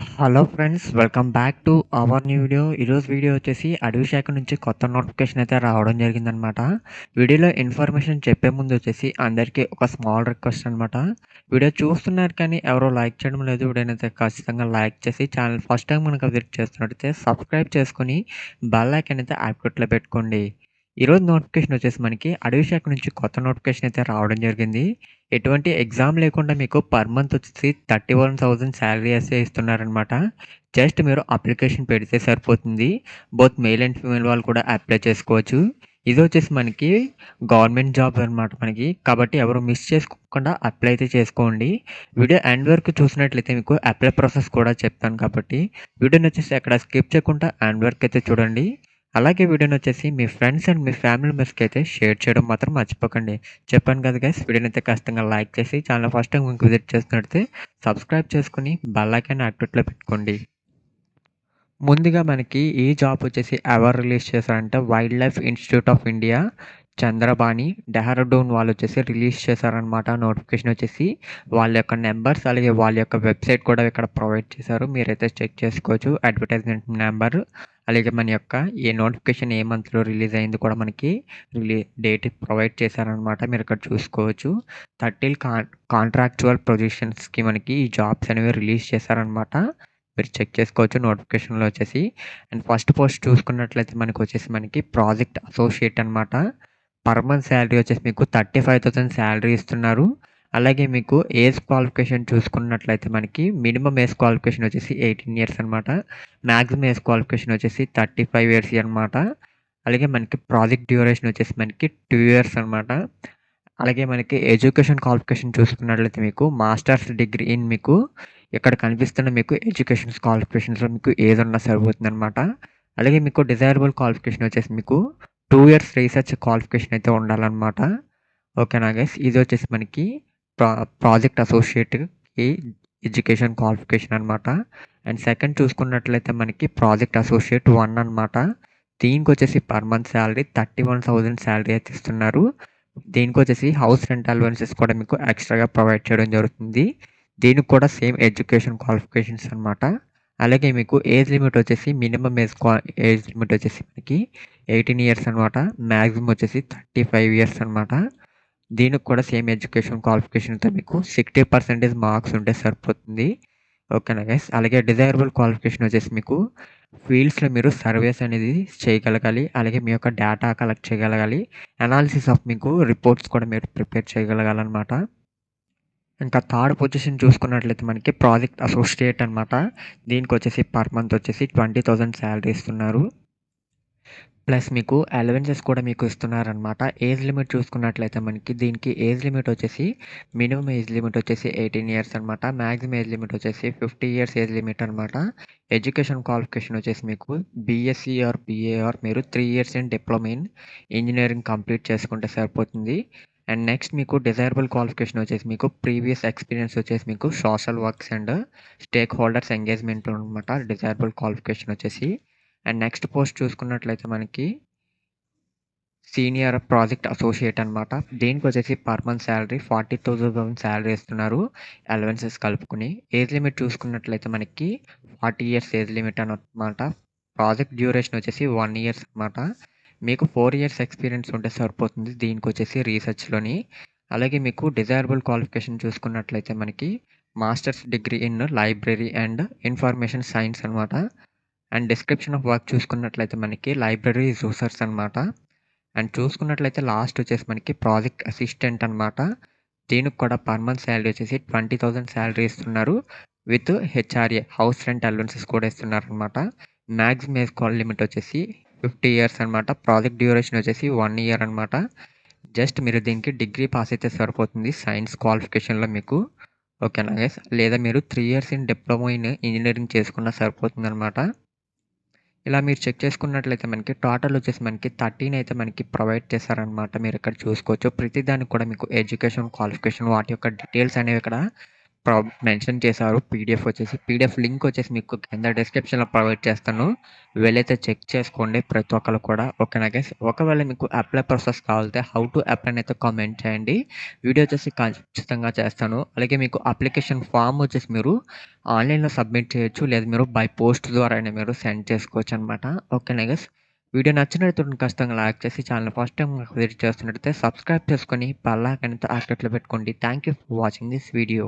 Hello friends, welcome back to our new video. ఈరోజు video వచ్చేసి అడవి శాఖ నుంచి కొత్త నోటిఫికేషన్ అయితే రావడం జరిగిందనమాట. వీడియోలో ఇన్ఫర్మేషన్ చెప్పే ముందు వచ్చేసి అందరికీ ఒక స్మాల్ రిక్వెస్ట్ అనమాట. వీడియో చూస్తున్నారు కానీ ఎవరో లైక్ చేయడం లేదు. వీడియోనైతే ఖచ్చితంగా లైక్ చేసి ఛానల్ ఫస్ట్ టైం మనకు విజిట్ చేస్తున్నట్టయితే సబ్స్క్రైబ్ చేసుకొని బెల్ ఐకాన్ అయితే యాక్టివేట్లో పెట్టుకోండి. ఈరోజు నోటిఫికేషన్ వచ్చేసి మనకి అడవి శాఖ నుంచి కొత్త నోటిఫికేషన్ అయితే రావడం జరిగింది. ఎటువంటి ఎగ్జామ్ లేకుండా మీకు పర్ మంత్ వచ్చేసి 31,000 శాలరీ అయితే ఇస్తున్నారనమాట. జస్ట్ మీరు అప్లికేషన్ పెడితే సరిపోతుంది. బోత్ మెయిల్ అండ్ ఫీమేల్ వాళ్ళు కూడా అప్లై చేసుకోవచ్చు. ఇది వచ్చేసి మనకి గవర్నమెంట్ జాబ్ అనమాట మనకి. కాబట్టి ఎవరు మిస్ చేసుకోకుండా అప్లై అయితే చేసుకోండి. వీడియో ఎండ్ వరకు చూసినట్లయితే మీకు అప్లై ప్రాసెస్ కూడా చెప్తాను కాబట్టి వీడియోని వచ్చేసి ఎక్కడ స్కిప్ చేయకుండా ఎండ్ వరకు అయితే చూడండి. అలాగే వీడియోని వచ్చేసి మీ ఫ్రెండ్స్ అండ్ మీ ఫ్యామిలీ మెంబర్స్కి అయితే షేర్ చేయడం మాత్రం మర్చిపోకండి. చెప్పాను కదా గైస్, వీడియోని అయితే ఖచ్చితంగా లైక్ చేసి ఛానల్ ఫస్ట్ టైం మీకు విజిట్ చేస్తున్నట్లయితే సబ్స్క్రైబ్ చేసుకుని బెల్ ఐకాన్ యాక్టివేట్లో పెట్టుకోండి. ముందుగా మనకి ఈ జాబ్ వచ్చేసి ఎవరు రిలీజ్ చేశారంటే wild life institute of India, Chandrabani, Dehradun వాళ్ళు వచ్చేసి రిలీజ్ చేశారనమాట. నోటిఫికేషన్ వచ్చేసి వాళ్ళ యొక్క నెంబర్స్ అలాగే వాళ్ళ యొక్క వెబ్సైట్ కూడా ఇక్కడ ప్రొవైడ్ చేశారు. మీరైతే చెక్ చేసుకోవచ్చు. అడ్వర్టైజ్మెంట్ నెంబర్ అలాగే మన యొక్క ఏ నోటిఫికేషన్ ఏ మంత్లో రిలీజ్ అయింది కూడా మనకి డేట్ ప్రొవైడ్ చేశారనమాట. మీరు ఇక్కడ చూసుకోవచ్చు. 30 కాంట్రాక్చువల్ పొజిషన్స్కి మనకి ఈ జాబ్స్ అనేవి రిలీజ్ చేశారనమాట. మీరు చెక్ చేసుకోవచ్చు నోటిఫికేషన్లో వచ్చేసి. అండ్ ఫస్ట్ పోస్ట్ చూసుకున్నట్లయితే మనకి ప్రాజెక్ట్ అసోసియేట్ అనమాట. పర్ మంత్ శాలరీ వచ్చేసి మీకు 35,000 శాలరీ ఇస్తున్నారు. అలాగే మీకు ఏజ్ క్వాలిఫికేషన్ చూసుకున్నట్లయితే మనకి మినిమం ఏజ్ క్వాలిఫికేషన్ వచ్చేసి 18 ఇయర్స్ అనమాట. మ్యాక్సిమం ఏజ్ క్వాలిఫికేషన్ వచ్చేసి 35 ఇయర్స్ అనమాట. అలాగే మనకి ప్రాజెక్ట్ డ్యూరేషన్ వచ్చేసి మనకి 2 ఇయర్స్ అనమాట. అలాగే మనకి ఎడ్యుకేషన్ క్వాలిఫికేషన్ చూసుకున్నట్లయితే మీకు మాస్టర్స్ డిగ్రీ ఇన్ మీకు ఇక్కడ కనిపిస్తున్న మీకు ఎడ్యుకేషన్ క్వాలిఫికేషన్స్లో మీకు ఏది ఉన్నా సరిపోతుంది అనమాట. అలాగే మీకు డిజైరబుల్ క్వాలిఫికేషన్ వచ్చేసి మీకు 2 ఇయర్స్ రీసెర్చ్ క్వాలిఫికేషన్ అయితే ఉండాలన్నమాట. ఓకేనా గైస్, ఇది వచ్చేసి మనకి ప్రాజెక్ట్ అసోసియేట్కి ఎడ్యుకేషన్ క్వాలిఫికేషన్ అనమాట. అండ్ సెకండ్ చూసుకున్నట్లయితే మనకి ప్రాజెక్ట్ అసోసియేట్ 1 అనమాట. దీనికి వచ్చేసి పర్ మంత్ శాలరీ 31,000 శాలరీ అయితే ఇస్తున్నారు. దీనికి వచ్చేసి హౌస్ రెంట్ అలవెన్సెస్ కూడా మీకు ఎక్స్ట్రాగా ప్రొవైడ్ చేయడం జరుగుతుంది. దీనికి కూడా సేమ్ ఎడ్యుకేషన్ క్వాలిఫికేషన్స్ అనమాట. అలాగే మీకు ఏజ్ లిమిట్ వచ్చేసి మినిమం ఏజ్ లిమిట్ వచ్చేసి మనకి 18 ఇయర్స్ అనమాట. మ్యాక్సిమం వచ్చేసి 35 ఇయర్స్ అనమాట. దీనికి కూడా సేమ్ ఎడ్యుకేషన్ క్వాలిఫికేషన్తో మీకు 60% మార్క్స్ ఉంటే సరిపోతుంది. ఓకేనా గైస్. అలాగే డిజైరబుల్ క్వాలిఫికేషన్ వచ్చేసి మీకు ఫీల్డ్స్లో మీరు సర్వేస్ అనేది చేయగలగాలి. అలాగే మీ యొక్క డేటా కలెక్ట్ చేయగలగాలి. అనాలిసిస్ ఆఫ్ మీకు రిపోర్ట్స్ కూడా మీరు ప్రిపేర్ చేయగలగాలన్నమాట. ఇంకా థర్డ్ పొజిషన్ చూసుకున్నట్లయితే మనకి ప్రాజెక్ట్ అసోసియేట్ అనమాట. దీనికి వచ్చేసి పర్ మంత్ వచ్చేసి 20,000 శాలరీ ఇస్తున్నారు. ప్లస్ మీకు అలవెన్సెస్ కూడా మీకు ఇస్తున్నారనమాట. ఏజ్ లిమిట్ చూసుకున్నట్లయితే మనకి దీనికి ఏజ్ లిమిట్ వచ్చేసి మినిమం ఏజ్ లిమిట్ వచ్చేసి 18 ఇయర్స్ అనమాట. మ్యాక్సిమం ఏజ్ లిమిట్ వచ్చేసి 50 ఇయర్స్ ఏజ్ లిమిట్ అనమాట. ఎడ్యుకేషన్ క్వాలిఫికేషన్ వచ్చేసి మీకు బీఎస్సీ ఆర్ బీఏ ఆర్ మీరు 3 years in diploma in engineering complete చేసుకుంటే సరిపోతుంది. అండ్ నెక్స్ట్ మీకు డిజైరబుల్ క్వాలిఫికేషన్ వచ్చేసి మీకు ప్రీవియస్ ఎక్స్పీరియన్స్ వచ్చేసి మీకు social works and stake holders engagement అనమాట డిజైరబుల్ క్వాలిఫికేషన్ వచ్చేసి. అండ్ నెక్స్ట్ పోస్ట్ చూసుకున్నట్లయితే మనకి సీనియర్ ప్రాజెక్ట్ అసోసియేట్ అనమాట. దీనికి వచ్చేసి పర్ మంత్ శాలరీ 40,000 శాలరీ ఇస్తున్నారు అలవెన్సెస్ కలుపుకుని. ఏజ్ లిమిట్ చూసుకున్నట్లయితే మనకి 40 ఇయర్స్ ఏజ్ లిమిట్ అనమాట. ప్రాజెక్ట్ డ్యూరేషన్ వచ్చేసి 1 ఇయర్స్ అనమాట. మీకు 4 ఇయర్స్ ఎక్స్పీరియన్స్ ఉంటే సరిపోతుంది దీనికి వచ్చేసి రీసెర్చ్లోని. అలాగే మీకు డిజైరబుల్ క్వాలిఫికేషన్ చూసుకున్నట్లయితే మనకి masters degree in library and information science అనమాట. అండ్ డిస్క్రిప్షన్ ఆఫ్ వర్క్ చూసుకున్నట్లయితే మనకి లైబ్రరీ రిసోర్సెస్ అనమాట. అండ్ చూసుకున్నట్లయితే లాస్ట్ వచ్చేసి మనకి ప్రాజెక్ట్ అసిస్టెంట్ అనమాట. దీనికి కూడా పర్ మంత్ శాలరీ వచ్చేసి 20,000 శాలరీ ఇస్తున్నారు. With HRA house rent allowances కూడా ఇస్తున్నారు అనమాట. మ్యాక్సిమం ఏజ్ లిమిట్ వచ్చేసి 50 ఇయర్స్ అనమాట. ప్రాజెక్ట్ డ్యూరేషన్ వచ్చేసి 1 ఇయర్ అనమాట. జస్ట్ మీరు దీనికి డిగ్రీ పాస్ అయితే సరిపోతుంది సైన్స్ క్వాలిఫికేషన్లో మీకు. ఓకేనా గైస్, లేదా మీరు 3 years in diploma in engineering చేసుకున్నా సరిపోతుంది అనమాట. ఇలా మీరు చెక్ చేసుకున్నట్లయితే మనకి టోటల్ వచ్చేసి మనకి 13 అయితే మనకి ప్రొవైడ్ చేశారనమాట. మీరు ఇక్కడ చూసుకోవచ్చు. ప్రతి దానికి కూడా మీకు ఎడ్యుకేషన్ క్వాలిఫికేషన్ వాటి యొక్క డీటెయిల్స్ అనేవి ఇక్కడ మెన్షన్ చేశారు. పీడిఎఫ్ లింక్ వచ్చేసి మీకు కింద డిస్క్రిప్షన్‌లో ప్రొవైడ్ చేస్తాను. వీలైతే చెక్ చేసుకోండి ప్రతి ఒక్కళ్ళు కూడా. ఓకేనా గైస్. ఒకవేళ మీకు అప్లై ప్రాసెస్ కావాలంటే హౌ టు అప్లై అని అయితే కామెంట్ చేయండి. వీడియో వచ్చేసి ఖచ్చితంగా చేస్తాను. అలాగే మీకు అప్లికేషన్ ఫార్మ్ వచ్చేసి మీరు ఆన్‌లైన్‌లో సబ్మిట్ చేయొచ్చు. లేదా మీరు బై పోస్ట్ ద్వారా అయినా మీరు సెండ్ చేసుకోవచ్చనమాట. ఓకేనా గైస్. వీడియో నచ్చినట్లయితే ఖచ్చితంగా లైక్ చేసి ఛానల్‌ని ఫస్ట్ టైమ్ విజిట్ చేస్తున్నట్లయితే సబ్స్క్రైబ్ చేసుకొని బెల్ ఐకాన్ అయితే యాక్టివేట్‌లో పెట్టుకోండి. Thank you for watching this video.